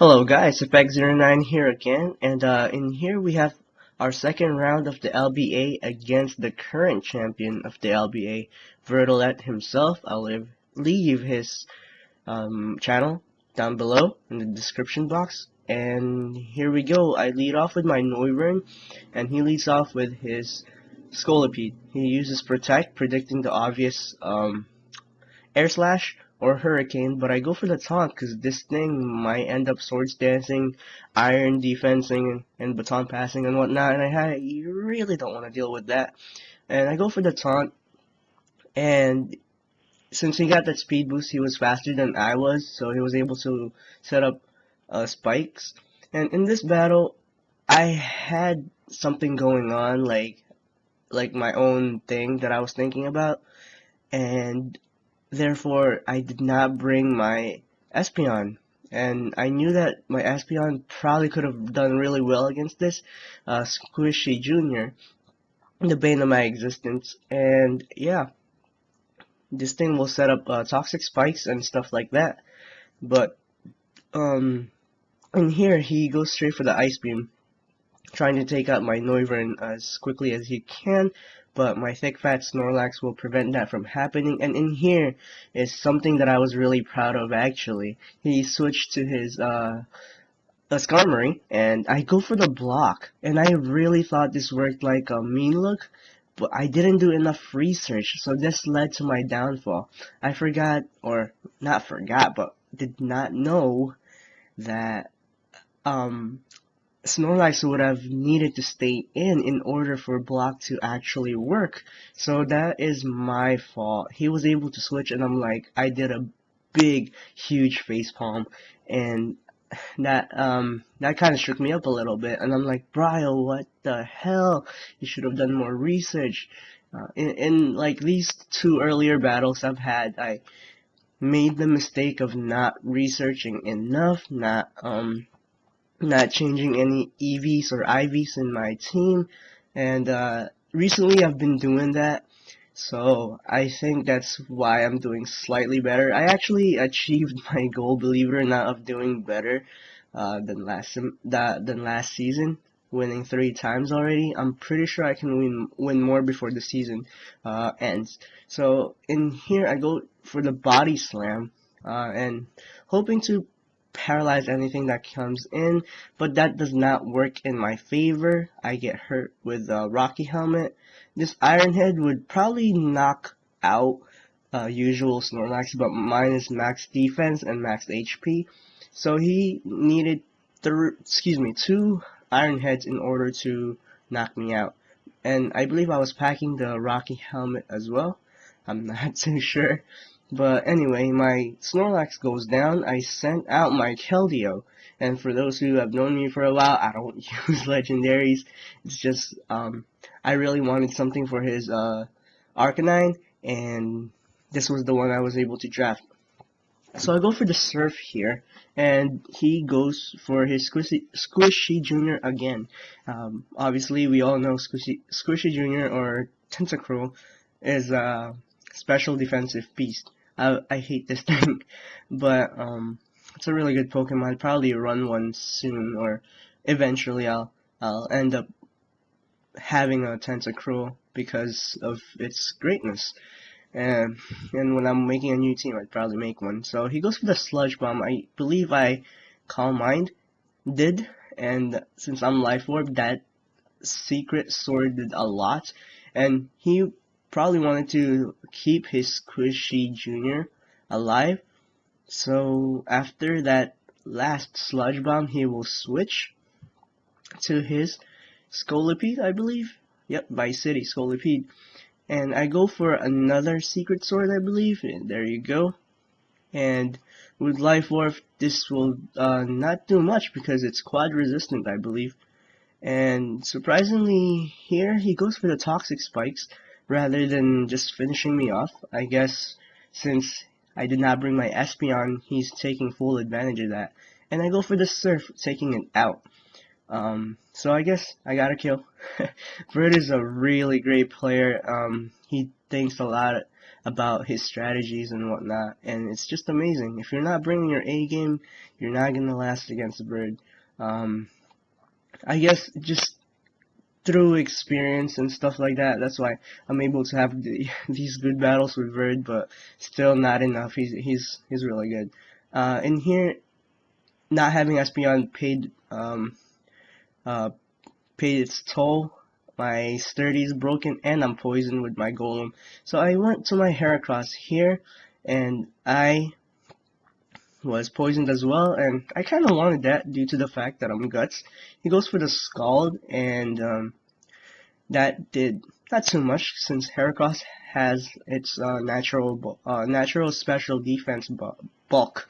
Hello guys, Effect09 here again, and in here we have our second round of the LBA against the current champion of the LBA, Virdelet himself. Leave his channel down below in the description box. And here we go. I lead off with my Noivern, and he leads off with his Scolipede. He uses Protect, predicting the obvious Air Slash or Hurricane, but I go for the taunt because this thing might end up swords dancing, iron defensing, and baton passing and whatnot, and you really don't want to deal with that. And I go for the taunt, and since he got that speed boost, he was faster than I was, so he was able to set up spikes. And in this battle, I had something going on, like my own thing that I was thinking about, and therefore, I did not bring my Espeon, and I knew that my Espeon probably could have done really well against this Squishy Jr., the bane of my existence. And yeah, this thing will set up toxic spikes and stuff like that. But in here, he goes straight for the Ice Beam, trying to take out my Noivern as quickly as he can, but my thick fat Snorlax will prevent that from happening. And in here is something that I was really proud of actually. He switched to his Skarmory, and I go for the block, and I really thought this worked like a mean look, but I didn't do enough research, so this led to my downfall. I forgot, or not forgot, but did not know that Snorlax would have needed to stay in order for block to actually work. So that is my fault. He was able to switch, and I'm like, I did a big, huge facepalm, and that kind of shook me up a little bit. And I'm like, Brio, what the hell? You should have done more research. In like these two earlier battles I've had, I made the mistake of not researching enough, not changing any EVs or IVs in my team, and recently I've been doing that, so I think that's why I'm doing slightly better. I actually achieved my goal, believe it or not, of doing better than last season, winning 3 times already. I'm pretty sure I can win more before the season ends. So in here I go for the body slam, and hoping to paralyze anything that comes in, but that does not work in my favor. I get hurt with a Rocky Helmet. This Iron Head would probably knock out usual Snorlax, but mine is max defense and max HP, so he needed 2 Iron Heads in order to knock me out. And I believe I was packing the Rocky Helmet as well. I'm not too sure. But anyway, my Snorlax goes down. I sent out my Keldeo, and for those who have known me for a while, I don't use legendaries. It's just I really wanted something for his Arcanine, and this was the one I was able to draft. So I go for the Surf here, and he goes for his Squishy Jr. again. Obviously, we all know Squishy Jr. or Tentacruel is a special defensive beast. I hate this thing, but it's a really good Pokemon. I'll probably run one soon, or eventually I'll end up having a Tentacruel because of its greatness. And when I'm making a new team, I'd probably make one. So he goes for the Sludge Bomb. I believe I Calm Mind did, and since I'm Life Orb, that secret sword did a lot, and he probably wanted to keep his Squishy Jr. alive. So after that last Sludge Bomb, he will switch to his Scolipede, I believe. Yep, Vice City Scolipede. And I go for another secret sword, I believe. And there you go. And with Life Orb, this will not do much because it's quad resistant, I believe. And surprisingly, here he goes for the Toxic Spikes rather than just finishing me off. I guess since I did not bring my Espeon, he's taking full advantage of that. And I go for the Surf, taking it out. So I guess I got a kill. Bird is a really great player. He thinks a lot about his strategies and whatnot, and it's just amazing. If you're not bringing your A game, you're not gonna last against Bird. I guess just through experience and stuff like that, that's why I'm able to have these good battles with Bird, but still not enough. He's really good. In here, not having Espeon paid its toll. My sturdy is broken and I'm poisoned with my golem. So I went to my Heracross here and I was poisoned as well, and I kind of wanted that due to the fact that I'm Guts. He goes for the Scald, and that did not too much since Heracross has its natural special defense bulk.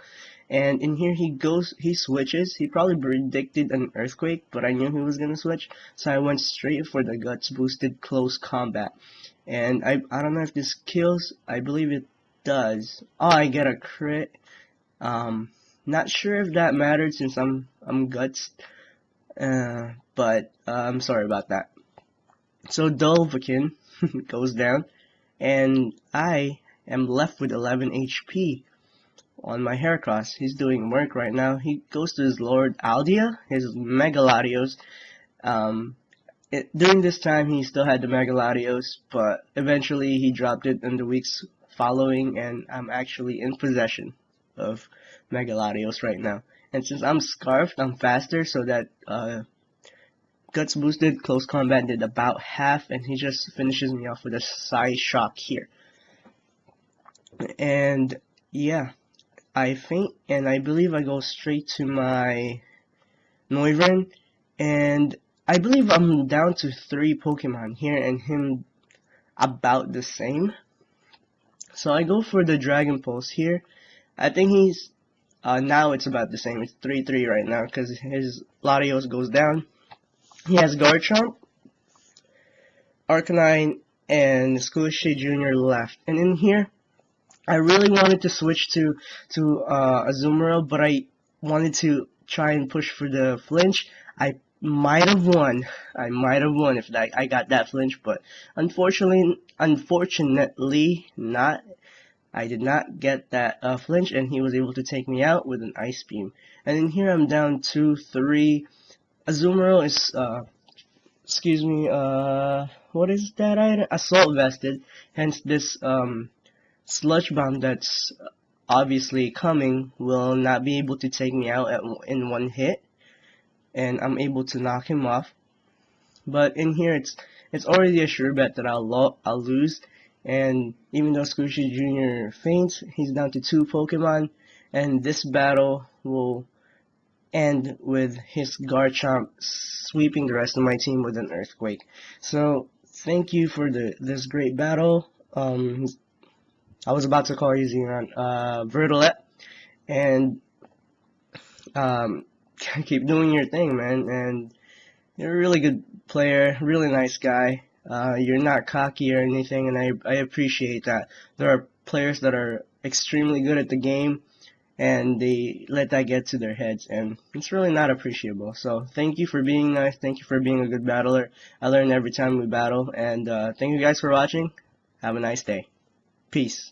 And in here he switches. He probably predicted an earthquake, but I knew he was gonna switch, so I went straight for the Guts boosted close combat. And I don't know if this kills. I believe it does. Oh, I get a crit. Not sure if that mattered since I'm Guts, but I'm sorry about that. So Dovahkiin goes down, and I am left with 11 HP on my Heracross. He's doing work right now. He goes to his Lord Aldea, his Megaladios. During this time, he still had the Megaladios, but eventually he dropped it in the weeks following, and I'm actually in possession of Megaladios right now. And since I'm Scarfed, I'm faster, so that Guts boosted close combat did about half, and he just finishes me off with a Psy Shock here. And yeah, I faint, and I believe I go straight to my Noivern, and I believe I'm down to 3 Pokemon here, and him about the same. So I go for the Dragon Pulse here. I think he's, now it's about the same. It's 3-3 right now, because his Latios goes down. He has Garchomp, Arcanine, and Squishy Jr. left. And in here, I really wanted to switch to Azumarill, but I wanted to try and push for the flinch. I might have won. If I got that flinch, but unfortunately not. I did not get that flinch, and he was able to take me out with an Ice Beam. And in here, I'm down 2-3. Azumarill is, what is that item? Assault Vested, hence this, Sludge Bomb that's obviously coming will not be able to take me out in one hit, and I'm able to knock him off. But in here, it's already a sure bet that I'll lose, and even though Squishy Jr. faints, he's down to 2 Pokemon, and this battle will end with his Garchomp sweeping the rest of my team with an Earthquake. So thank you for this great battle. I was about to call you Xenon, Virdelet, and keep doing your thing, man. And you're a really good player, really nice guy. You're not cocky or anything, and I appreciate that. There are players that are extremely good at the game, and they let that get to their heads, and it's really not appreciable. So thank you for being nice. Thank you for being a good battler. I learn every time we battle, and thank you guys for watching. Have a nice day. Peace.